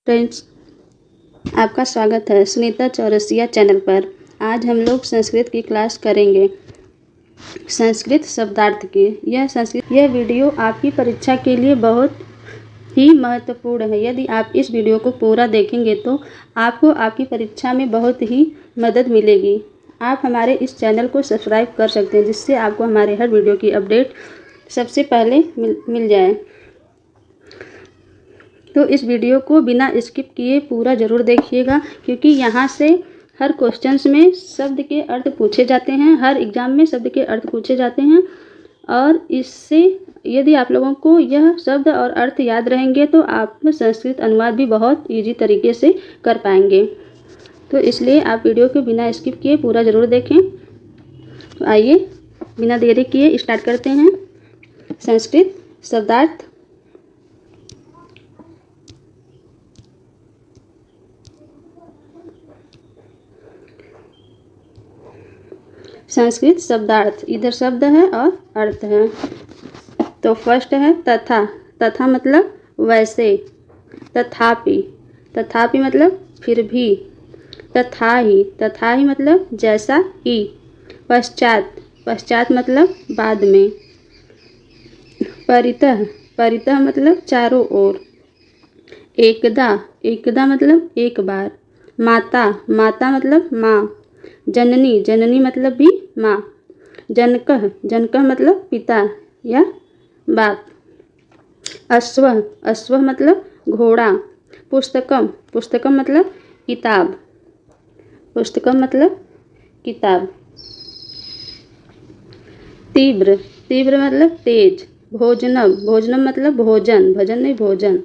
Friends, आपका स्वागत है सुनीता चौरसिया चैनल पर। आज हम लोग संस्कृत की क्लास करेंगे, संस्कृत शब्दार्थ की। यह वीडियो आपकी परीक्षा के लिए बहुत ही महत्वपूर्ण है। यदि आप इस वीडियो को पूरा देखेंगे तो आपको आपकी परीक्षा में बहुत ही मदद मिलेगी। आप हमारे इस चैनल को सब्सक्राइब कर सकते हैं, जिससे आपको हमारे हर वीडियो की अपडेट सबसे पहले मिल जाए। तो इस वीडियो को बिना स्किप किए पूरा ज़रूर देखिएगा, क्योंकि यहाँ से हर क्वेश्चंस में शब्द के अर्थ पूछे जाते हैं। हर एग्ज़ाम में शब्द के अर्थ पूछे जाते हैं, और इससे यदि आप लोगों को यह शब्द और अर्थ याद रहेंगे तो आप संस्कृत अनुवाद भी बहुत ईजी तरीके से कर पाएंगे। तो इसलिए आप वीडियो को बिना स्किप किए पूरा ज़रूर देखें। तो आइए बिना देरी किए स्टार्ट करते हैं संस्कृत शब्दार्थ। संस्कृत शब्दार्थ, इधर शब्द है और अर्थ है। तो फर्स्ट है तथा। तथा मतलब वैसे। तथापि। तथापि मतलब फिर भी। तथा ही मतलब जैसा ही। पश्चात। पश्चात मतलब बाद में। परितः। परितः मतलब चारों ओर। एकदा। एकदा मतलब एक बार। माता। माता मतलब माँ। जननी। जननी मतलब भी माँ। जनकः। जनकः मतलब पिता या बाप। अश्वः। अश्वः मतलब घोड़ा। पुस्तकम। पुस्तकम मतलब किताब। पुस्तकम मतलब किताब। तीव्र। तीव्र मतलब तेज। भोजनम। भोजनम मतलब भोजन। भजन नहीं, भोजन।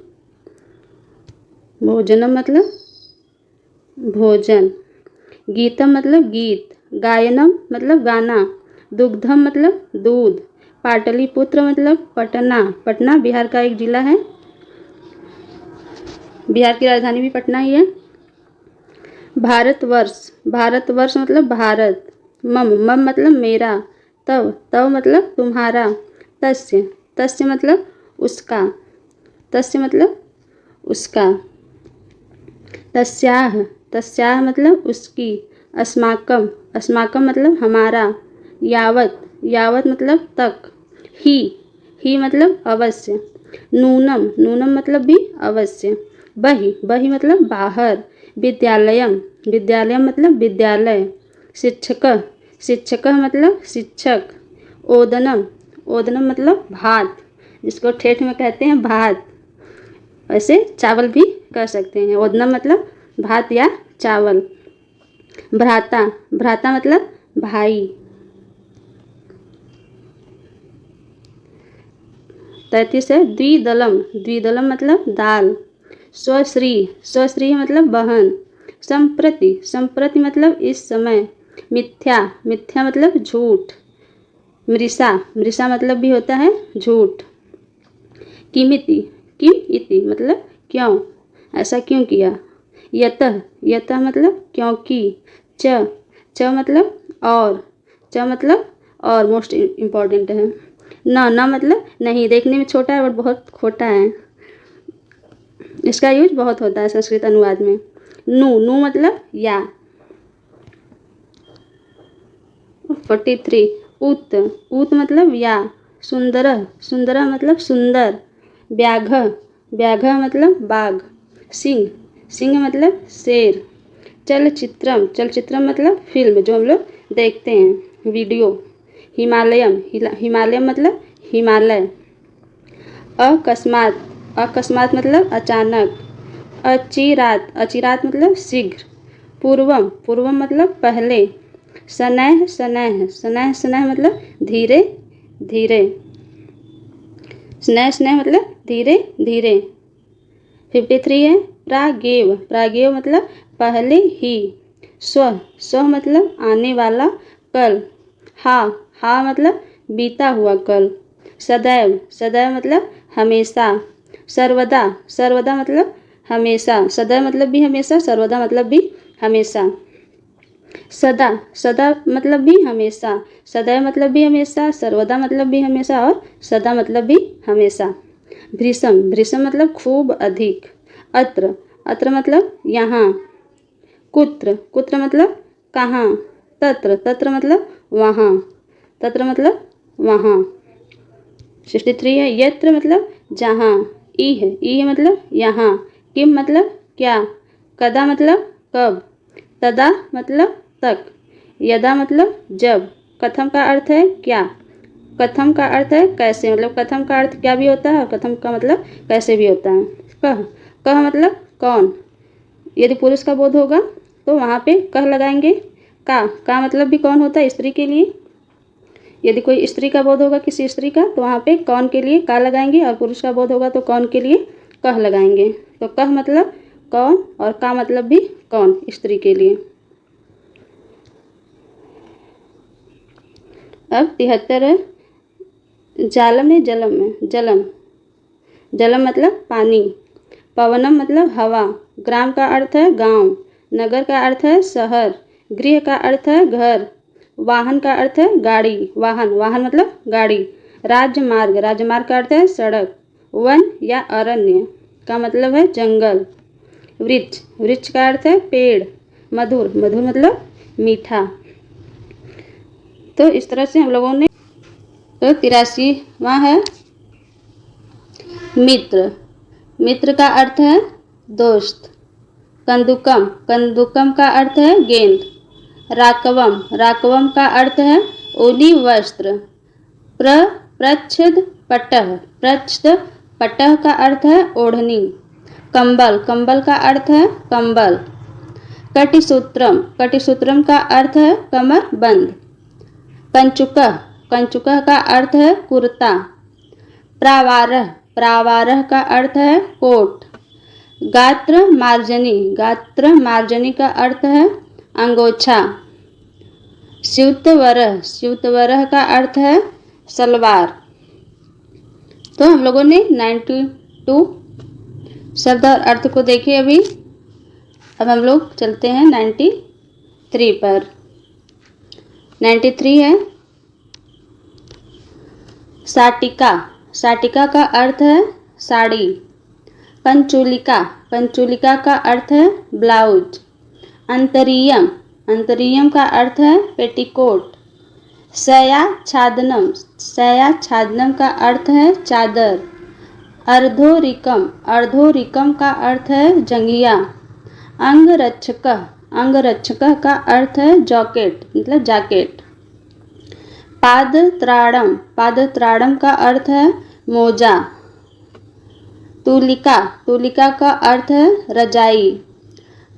भोजनम मतलब भोजन। गीतम मतलब गीत। गायनम मतलब गाना। दुग्धम मतलब दूध। पाटलिपुत्र मतलब पटना। पटना बिहार का एक जिला है। बिहार की राजधानी भी पटना ही है। भारतवर्ष। भारतवर्ष मतलब भारत। मम। मम मतलब मेरा। तव। तव मतलब तुम्हारा। तस्य। तस्य मतलब उसका। तस्य मतलब उसका। तस्याह। तस्याह मतलब उसकी। अस्माकम। अस्माकम मतलब हमारा। यावत। यावत मतलब तक। ही मतलब अवश्य। नूनम। नूनम मतलब भी अवश्य। बहि। बहि मतलब बाहर। विद्यालयम। विद्यालयम मतलब विद्यालय। शिक्षकः। शिक्षकः मतलब शिक्षक। ओदनम। ओदनम मतलब भात, जिसको ठेठ में कहते हैं भात। वैसे चावल भी कह सकते हैं। ओदनम मतलब भात या चावल। भ्राता। भ्राता मतलब भाई। 33 है द्विदलम। द्विदलम मतलब दाल। स्वश्री। स्वश्री मतलब बहन। संप्रति। संप्रति मतलब इस समय। मिथ्या। मिथ्या मतलब झूठ। मृषा। मृषा मतलब भी होता है झूठ। किमिति। किम इति मतलब क्यों, ऐसा क्यों किया। यतः। यतः मतलब क्योंकि। च। च मतलब और। च मतलब और मोस्ट इम्पॉर्टेंट है। न मतलब नहीं। देखने में छोटा है और बहुत खोटा है। इसका यूज बहुत होता है संस्कृत अनुवाद में। नु। नु मतलब या। 43 उत। उत मतलब या। सुंदर। सुंदर मतलब सुंदर। व्याघ्र। व्याघ्र मतलब बाघ। सिंह। सिंह मतलब शेर। चलचित्रम। चलचित्रम मतलब फिल्म, जो हम लोग देखते हैं, वीडियो। हिमालयम। हिमालयम मतलब हिमालय। अकस्मात। अकस्मात मतलब अचानक। अचिरात। अचिरात मतलब शीघ्र। पूर्वम। पूर्वम मतलब पहले। शनैः। शनैः। शनैः। शनैः मतलब धीरे धीरे। स्नेह। स्नेह मतलब धीरे धीरे। 53 है प्रागेव। प्रागेव मतलब पहले ही। स्व। स्व मतलब आने वाला, कल। हा। हा मतलब बीता हुआ कल। सदैव। सदैव मतलब हमेशा। सर्वदा। सर्वदा मतलब हमेशा। सदैव मतलब भी हमेशा, सर्वदा मतलब भी हमेशा। सदा। सदा मतलब भी हमेशा। सदैव मतलब भी हमेशा, सर्वदा मतलब भी हमेशा, और सदा मतलब भी हमेशा। भृशम। भृशम मतलब खूब अधिक। अत्र। अत्र मतलब यहाँ। कुत्र, कुत्र मतलब कहाँ। तत्र, तत्र मतलब वहाँ, तत्र मतलब वहाँ। 63 है, यत्र मतलब जहाँ। इह, इह मतलब यहाँ। किम मतलब क्या। कदा मतलब कब। तदा मतलब तक। यदा मतलब जब। कथम का अर्थ है क्या। कथम का अर्थ है कैसे, मतलब कथम का अर्थ क्या भी होता है और कथम का मतलब कैसे भी होता है। कह, कह मतलब कौन। यदि पुरुष का बोध होगा तो वहाँ पे कह लगाएंगे। का मतलब भी कौन होता है स्त्री के लिए। यदि कोई स्त्री का बोध होगा किसी स्त्री का तो वहाँ पे कौन के लिए का लगाएंगे, और पुरुष का बोध होगा तो कौन के लिए कह लगाएंगे। तो कह मतलब कौन और का मतलब भी कौन स्त्री के लिए। अब 73 है, जालम ने जलम में जलम। जलम मतलब पानी। पवनम मतलब हवा। ग्राम का अर्थ है गांव। नगर का अर्थ है शहर। गृह का अर्थ है घर। वाहन का अर्थ है गाड़ी। वाहन, वाहन मतलब गाड़ी। राजमार्ग, राजमार्ग का अर्थ है सड़क। वन या अरण्य का मतलब है जंगल। वृक्ष, वृक्ष का अर्थ है पेड़। मधुर, मधुर मतलब मीठा। तो इस तरह से हम लोगों ने। तो 83वां है मित्र। मित्र का अर्थ है दोस्त। कंदुकम, कंदुकम का अर्थ है गेंद। राकवम, राकवम का अर्थ है ऊनी वस्त्र। प्रच्छद पटह, प्रच्छद पटह का अर्थ है ओढ़नी। कंबल, कंबल का अर्थ है कंबल। कटिसूत्रम, कटिसूत्रम का अर्थ है कमर बंद। कंचुकह, कंचुकह का अर्थ है कुर्ता। प्रावारह, प्रावारह का अर्थ है कोट। गात्र मार्जनी, गात्र मार्जनी का अर्थ है अंगोछा। स्यूतवरह, स्यूतवरह का अर्थ है सलवार। तो हम लोगों ने 92 शब्द और अर्थ को देखे अभी। अब हम लोग चलते हैं 93 पर। 93 है साटिका। साटिका का अर्थ है साड़ी। पंचुलिका, पंचुलिका का अर्थ है ब्लाउज। अंतरियम, अंतरियम का अर्थ है पेटीकोट। शयाच्छादनम, शयाच्छादनम का अर्थ है चादर। अर्धोरिकम, अर्धोरिकम का अर्थ है जंघिया। अंगरक्षक, अंगरक्षक का अर्थ है जैकेट मतलब जैकेट। पादत्राणम, पादत्राणम का अर्थ है मोजा। तुलिका, तुलिका का अर्थ है रजाई।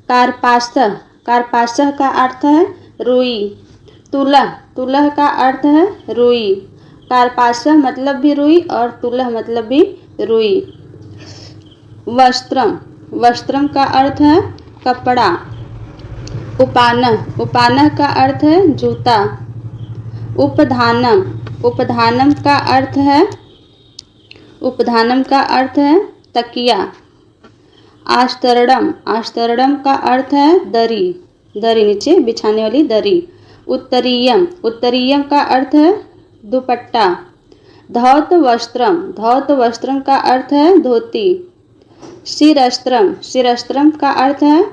कार्पासह, कार्पासह का अर्थ है रुई। तुलह, तुलह का अर्थ है रुई। कार्पासह मतलब भी रुई और तुलह मतलब भी रुई। वस्त्रम, वस्त्रम का अर्थ है कपड़ा। उपानह, उपानह का अर्थ है जूता। उपधानम, उपधानम का अर्थ है, उपधानम का अर्थ है तकिया। आस्तरणम, आस्तरणम का अर्थ है दरी, दरी नीचे बिछाने वाली दरी। उत्तरीयम, उत्तरीयम का अर्थ है दुपट्टा। धौत वस्त्रम, धौत वस्त्रम का अर्थ है धोती। शिरस्त्रम, शिरस्त्रम का अर्थ है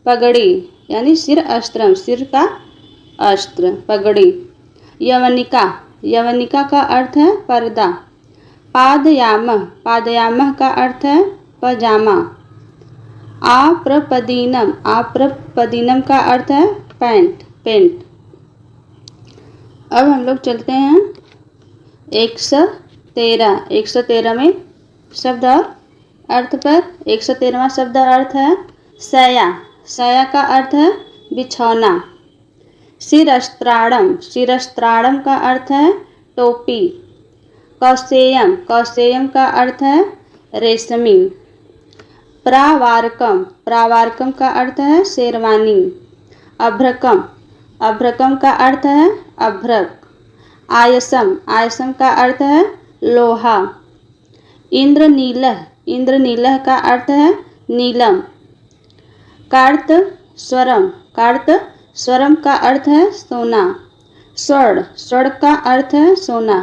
पगड़ी यानी सिर अस्त्रम, सिर का अस्त्र पगड़ी। यवनिका, यवनिका का अर्थ है पर्दा। पादयामः, पादयामः का अर्थ है पजामा। आप्रपदीनम, आप्रपदीनम का अर्थ है पैंट, पेंट। अब हम लोग चलते हैं 113, 113 में शब्द और अर्थ पर। 113वां शब्द और अर्थ है शया, शया का अर्थ है बिछौना। शिरस्त्राणम, शिरस्त्राणम का अर्थ है टोपी। कौसेयम, कौसेयम का अर्थ है रेशमी। प्रावारकम, प्रावारकम का अर्थ है शेरवानी। अभ्रकम, अभ्रकम का अर्थ है अभ्रक। आयसम, आयसम का अर्थ है लोहा। इंद्रनीलह, इंद्रनीलह का अर्थ है नीलम। कार्त स्वरम, कार्त स्वरम का अर्थ है सोना। स्वर्ण, स्वर्ण का अर्थ है सोना।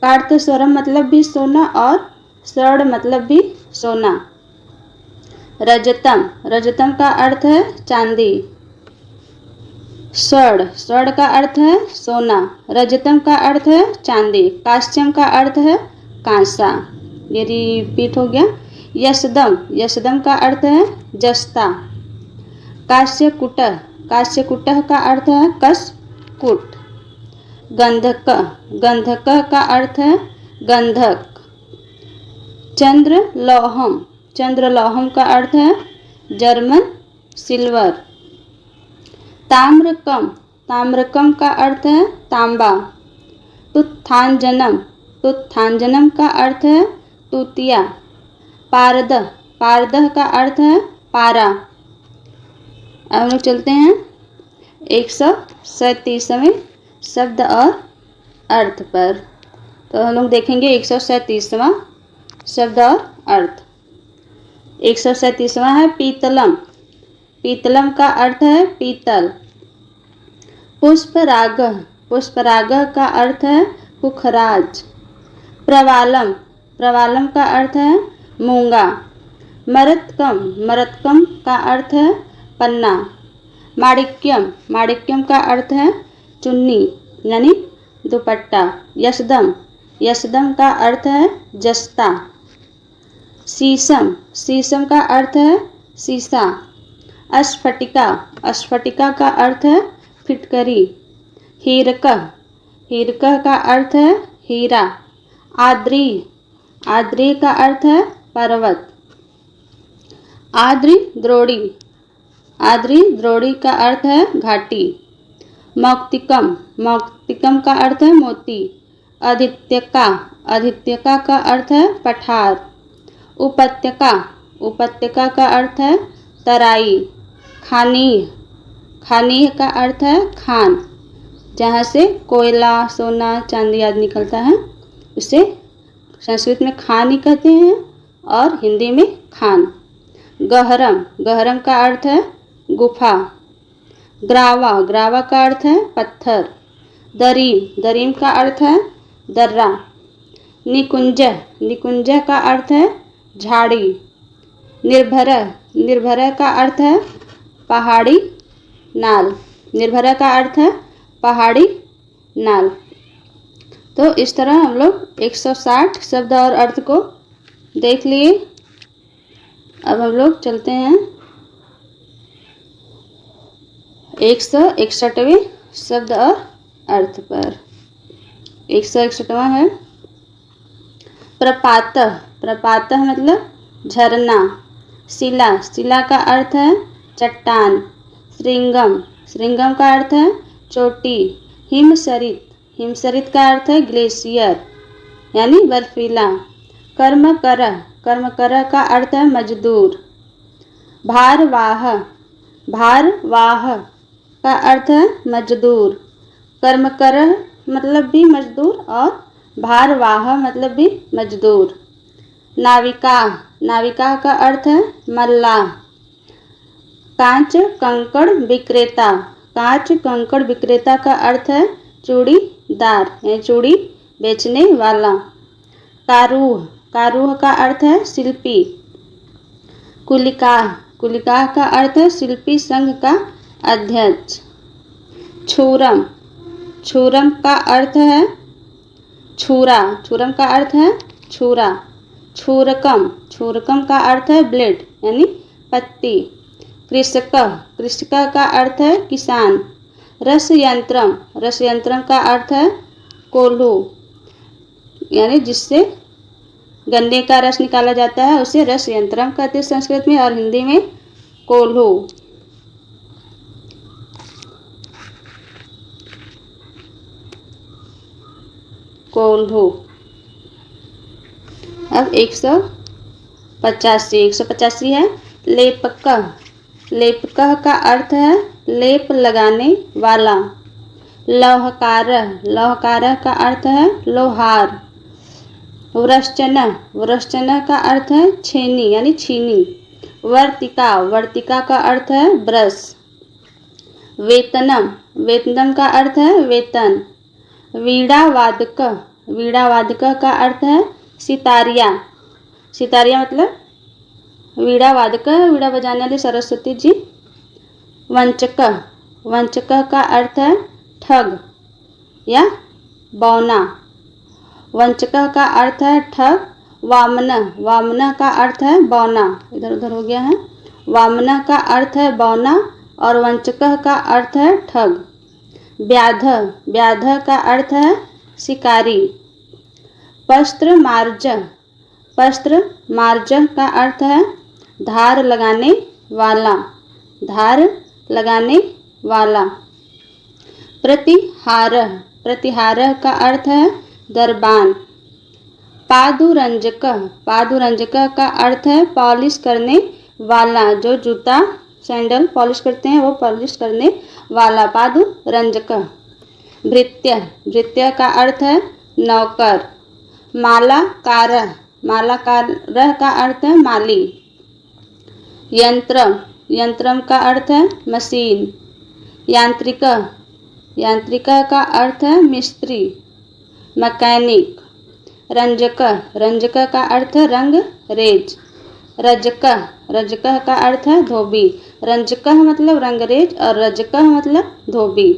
कार्त स्वरम मतलब भी सोना और स्वर्ण मतलब भी सोना। रजतम, रजतम का अर्थ है चांदी। स्वर्ण, स्वर्ण का अर्थ है सोना। रजतम का अर्थ है चांदी। कांस्यम का अर्थ है कांसा। ये रिपीट हो गया। यशदम, यशदम का अर्थ है जस्ता। काश्यकुटः, काश्यकुटः का अर्थ है कसकुट। गंधक, गंधक का अर्थ है गंधक। चंद्रलौहम, चंद्रलौहम का अर्थ है जर्मन सिल्वर। ताम्रकम, ताम्रकम का अर्थ है तांबा। तुत्थांजनम, तुत्थांजनम का अर्थ है तूतिया। पारदह, पारदह का अर्थ है पारा। अब हम लोग चलते हैं 137वें शब्द और अर्थ पर। तो हम लोग देखेंगे 137वां शब्द और अर्थ। 137वां है पीतलम। पीतलम का अर्थ है पीतल। पुष्पराग, पुष्पराग का अर्थ है पुखराज। प्रवालम, प्रवालम का अर्थ है मूंगा। मरतकम, मरतकम का अर्थ है पन्ना। माणिक्यम, माणिक्यम का अर्थ है चुन्नी यानी दुपट्टा। यशदम, यशदम का अर्थ है जस्ता। शीशम, शीशम का अर्थ है शीशा। अस्फटिका, अस्फटिका का अर्थ है फिटकरी। हीरकः, हीरकः का अर्थ है हीरा। आद्री, आद्री का अर्थ है पर्वत। आद्री द्रोड़ी, आद्री द्रोड़ी का अर्थ है घाटी। मौक्तिकम, मौक्तिकम का अर्थ है मोती। आदित्यका, आदित्यका का अर्थ है पठार। उपत्यका, उपत्यका का अर्थ है तराई। खानीह, खानीह का अर्थ है खान, जहाँ से कोयला सोना चांदी आदि निकलता है, उसे संस्कृत में खानी कहते हैं और हिंदी में खान। गहरम, गहरम का अर्थ है गुफा। ग्रावा, ग्रावा का अर्थ है पत्थर। दरीम, दरीम का अर्थ है दर्रा। निकुंज, निकुंज का अर्थ है झाड़ी। निर्भर, निर्भर का अर्थ है पहाड़ी नाल। निर्भर का अर्थ है पहाड़ी नाल। तो इस तरह हम लोग 160 शब्द और अर्थ को देख लिए। अब हम लोग चलते हैं 161वें शब्द और अर्थ पर। 161वां है प्रपात। प्रपात मतलब झरना। शिला, शिला का अर्थ है चट्टान। श्रृंगम, श्रृंगम का अर्थ है चोटी। हिमसरित, हिमसरित का अर्थ है ग्लेशियर यानी बर्फीला। कर्मकरः, कर्मकरः का अर्थ है मजदूर। भारवाह, भारवाह का अर्थ है मजदूर। कर्मकरः मतलब भी मजदूर और भारवाह मतलब भी मजदूर। नाविका, नाविका का अर्थ है मल्लाह। कांच कंकड़ विक्रेता, कांच कंकड़ विक्रेता का अर्थ है चूड़ीदार यानी चूड़ी बेचने वाला। कारूह, कारूह का अर्थ है शिल्पी। कुलिकाह, कुलिकाह का अर्थ है शिल्पी संघ का अध्यक्ष। छूरम, छूरम का अर्थ है छुरा, छुरम का अर्थ है छुरा। छूरकम, छूरकम का अर्थ है ब्लेड यानी पत्ती। कृषक, कृषक का अर्थ है किसान। रस यंत्रम, रस यंत्रम का अर्थ है कोल्हू यानी जिससे गन्ने का रस निकाला जाता है उसे रस यंत्रम कहते हैं संस्कृत में और हिंदी में कोल्हू। कोल्हू। अब 185 है लेपकः। लेपकः का अर्थ है लेप लगाने वाला। लौहकारः, लौहकारः का अर्थ है लोहार। वृश्चनः, वृश्चनः का अर्थ है छेनी यानी छीनी। वर्तिका, वर्तिका का अर्थ है ब्रश। वेतनम, वेतनम का अर्थ है वेतन। वीणावादक, वीणावादक का अर्थ है सितारिया। सितारिया मतलब वीणा वादक, वीणा बजाने वाली सरस्वती जी। वंचक, वंचक का अर्थ है ठग या बौना। वंचक का अर्थ है ठग। वामन, वामन का अर्थ है बौना, इधर उधर हो गया है। वामन का अर्थ है बौना और वंचक का अर्थ है ठग। व्याध, व्याध का अर्थ है शिकारी। पस्त्र मार्ज, पस्त्र मार्ज का अर्थ है धार लगाने वाला, धार लगाने वाला। प्रतिहार, प्रतिहार का अर्थ है दरबान। पादुरंजक, पादुरंजक का अर्थ है पॉलिश करने वाला, जो जूता सैंडल पॉलिश करते हैं वो पॉलिश करने वाला, पादुरंजक। भृत्य, भृत्य का अर्थ है नौकर। मालाकार, मालाकार का अर्थ है माली। यंत्र, यंत्रम का अर्थ है मशीन। यांत्रिक, यांत्रिक का अर्थ है मिस्त्री, मैकेनिक। रंजक, रंजक का अर्थ है रंग रेज। रजक, रजक का अर्थ है धोबी। रंजक मतलब रंगरेज और रजक मतलब धोबी।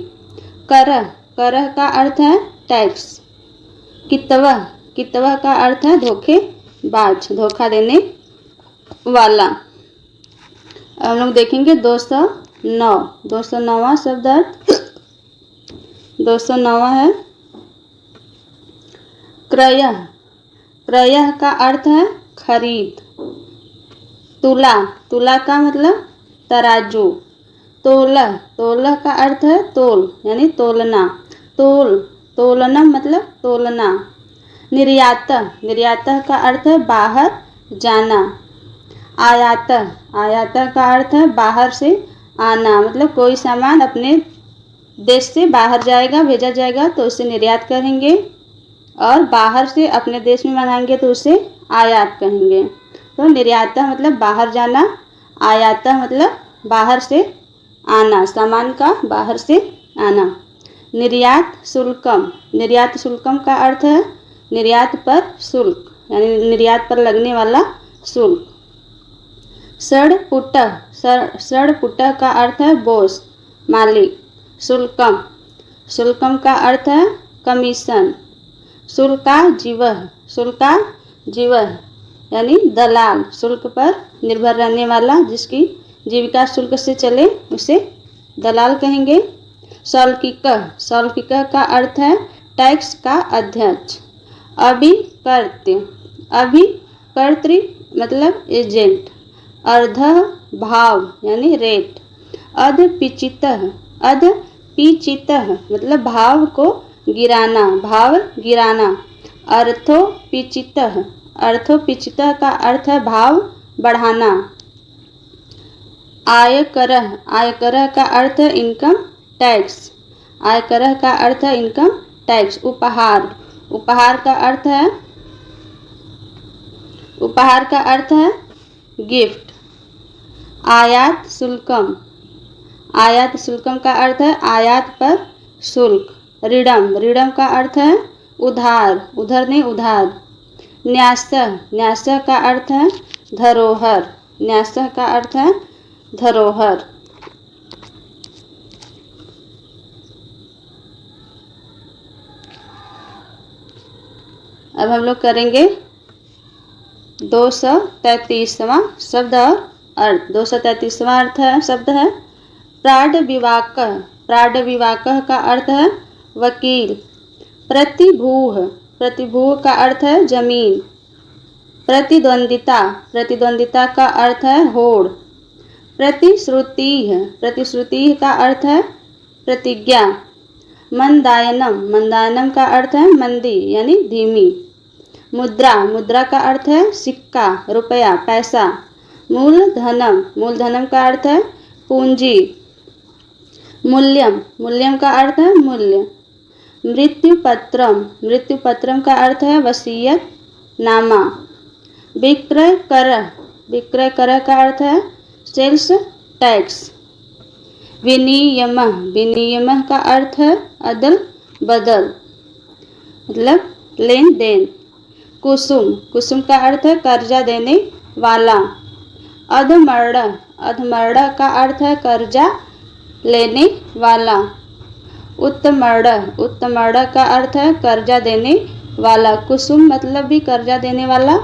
कर, कर का अर्थ है टैक्स। कितव, कितव का अर्थ है धोखेबाज, धोखा देने वाला। हम लोग देखेंगे 209, 209वां शब्द अर्थ। 209वां है क्रय, क्रय का अर्थ है खरीद। तुला, तुला का मतलब तराजू। तोल, तोल का अर्थ है तोल यानी तोलना। तोल, तोलना मतलब तोलना। निर्यात, निर्यात का अर्थ है बाहर जाना। आयात, आयात का अर्थ है बाहर से आना, मतलब कोई सामान अपने देश से बाहर जाएगा, भेजा जाएगा तो उसे निर्यात कहेंगे, और बाहर से अपने देश में मंगाएंगे तो उसे आयात कहेंगे। तो निर्यात मतलब बाहर जाना, आयात मतलब बाहर से आना, सामान का बाहर से आना। निर्यात शुल्कम, निर्यात शुल्कम का अर्थ है निर्यात पर शुल्क यानी निर्यात पर लगने वाला शुल्क। षडपुट, षडपुट का अर्थ है बॉस, मालिक। शुल्कम, शुल्कम का अर्थ है कमीशन। शुल्का जीवह, शुल्का जीवह यानी दलाल, शुल्क पर निर्भर रहने वाला, जिसकी जीविका शुल्क से चले उसे दलाल कहेंगे। शौल्किक, शौल्किक का अर्थ है टैक्स का अध्यक्ष। अभिकर्त्य, अभिकर्त्री मतलब एजेंट। अर्ध भाव यानी रेट। अधपिचित, अधपिचित मतलब भाव को गिराना, भाव गिराना। अर्थोपिचित, अर्थोपिचित का अर्थ है भाव बढ़ाना। आयकर, आयकर का अर्थ है इनकम टैक्स, आयकर का अर्थ है इनकम टैक्स। उपहार, उपहार का अर्थ है, उपहार का अर्थ है गिफ्ट। आयात शुल्कम, आयात शुल्कम का अर्थ है आयात पर शुल्क। ऋणम, ऋणम का अर्थ है उधार, उधर नहीं उधार। न्यास, न्यास का अर्थ है धरोहर, न्यास का अर्थ है धरोहर। अब हम लोग करेंगे 233वां शब्द और अर्थ। 233वां अर्थ है शब्द है प्राडविवाक, प्राडविवाक का अर्थ है वकील। प्रतिभूह, प्रतिभूह का अर्थ है जमीन। प्रतिद्वंदिता, प्रतिद्वंदिता का अर्थ है होड़। प्रतिश्रुति, प्रतिश्रुति का अर्थ है प्रतिज्ञा। मंदायनम, मंदायनम का अर्थ है मंदी यानी धीमी। मुद्रा, मुद्रा का अर्थ है सिक्का, रुपया, पैसा। मूलधनम, मूलधनम का अर्थ है पूंजी। मूल्यम, मूल्यम का अर्थ है मूल्य। मृत्युपत्रम, मृत्युपत्रम का अर्थ है वसीयत नामा। विक्रय कर, विक्रय कर का अर्थ है सेल्स टैक्स। विनियम, विनियम का अर्थ है अदल बदल मतलब लेन देन। कुसुम, कुसुम का अर्थ है कर्जा देने वाला। अधमर्ड, अधमर्ड का अर्थ है कर्जा लेने वाला। उत्तमर्ड, उत्तमर्ड का अर्थ है कर्जा देने वाला। कुसुम मतलब भी कर्जा देने वाला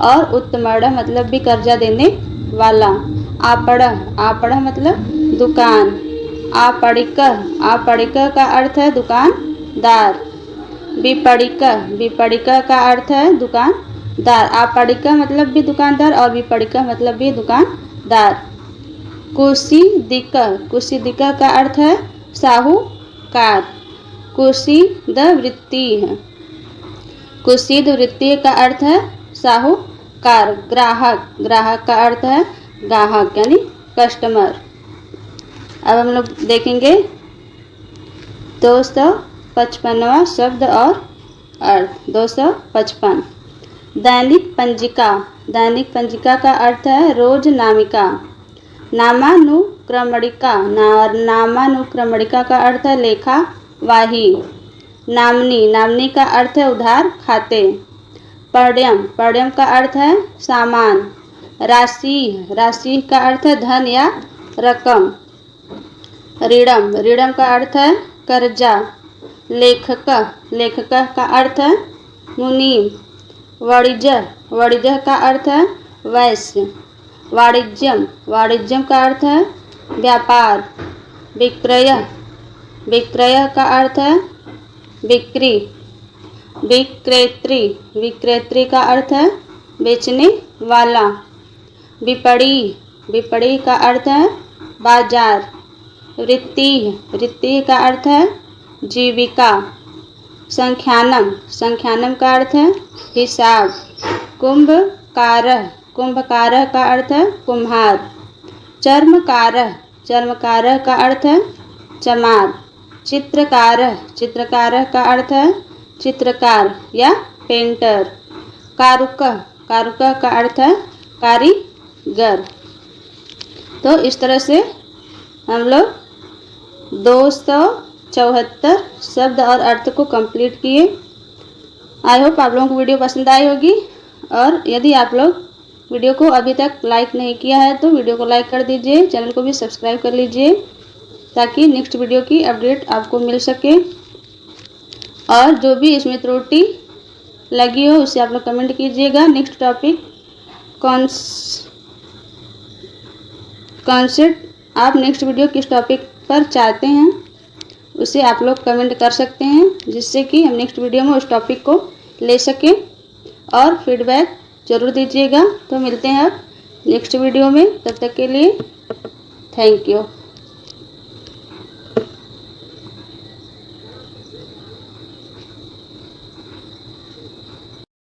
और उत्तमर्ड मतलब भी कर्जा देने वाला। आपड़, आपड़ मतलब दुकान। आपड़िक, आपड़िक का अर्थ है दुकानदार। विपणिक, विपणिक का अर्थ है दुकानदार। आपड़िक मतलब भी दुकानदार और विपणिक मतलब भी दुकानदार। कुशीदिक, कुशीदिक का अर्थ है साहूकार। कुशीद वृत्ति है, कुशीद वृत्ति का अर्थ है साहूकार। ग्राहक, ग्राहक का अर्थ है ग्राहक यानी कस्टमर। अब हम लोग देखेंगे 255वां शब्द और अर्थ। 255 दैनिक पंजिका, दैनिक पंजिका का अर्थ है रोजनामिका। नामानुक्रमणिका, नामानुक्रमणिका का अर्थ है लेखावाही। नामनी, नामनी का अर्थ है उधार खाते। पर्यम, पर्यम का अर्थ है सामान। राशि, राशि का अर्थ है धन या रकम। ऋणम, ऋणम का अर्थ है कर्जा। लेखक, लेखक का अर्थ है मुनीम। वाणिज्य, वाणिज्य का अर्थ है वैश्य। वाणिज्यम, वाणिज्यम का अर्थ है व्यापार। विक्रय, विक्रय का अर्थ है बिक्री। विक्रेत्री, विक्रेत्री का अर्थ है बेचने वाला। विपणी, विपणी का अर्थ है बाजार। वृत्ति, वृत्ति का अर्थ है जीविका। संख्यानम, संख्यानम का अर्थ है हिसाब। कुंभकारः, कुंभकारः का अर्थ है कुम्हार। चर्मकारः, चर्मकारः का अर्थ है चमार। चित्रकारः, चित्रकारः का अर्थ है चित्रकार या पेंटर। कारुकः, कारुकः का अर्थ है कारीगर। तो इस तरह से हम लोग 274 शब्द और अर्थ को कंप्लीट किए। आई होप आप लोगों को वीडियो पसंद आई होगी। और यदि आप लोग वीडियो को अभी तक लाइक नहीं किया है तो वीडियो को लाइक कर दीजिए, चैनल को भी सब्सक्राइब कर लीजिए ताकि नेक्स्ट वीडियो की अपडेट आपको मिल सके। और जो भी इसमें त्रुटि लगी हो उसे आप लोग कमेंट कीजिएगा। नेक्स्ट टॉपिक कॉन्सेप्ट, आप नेक्स्ट वीडियो किस टॉपिक पर चाहते हैं उसे आप लोग कमेंट कर सकते हैं, जिससे कि हम नेक्स्ट वीडियो में उस टॉपिक को ले सकें। और फीडबैक ज़रूर दीजिएगा। तो मिलते हैं अब नेक्स्ट वीडियो में, तब तक के लिए थैंक यू।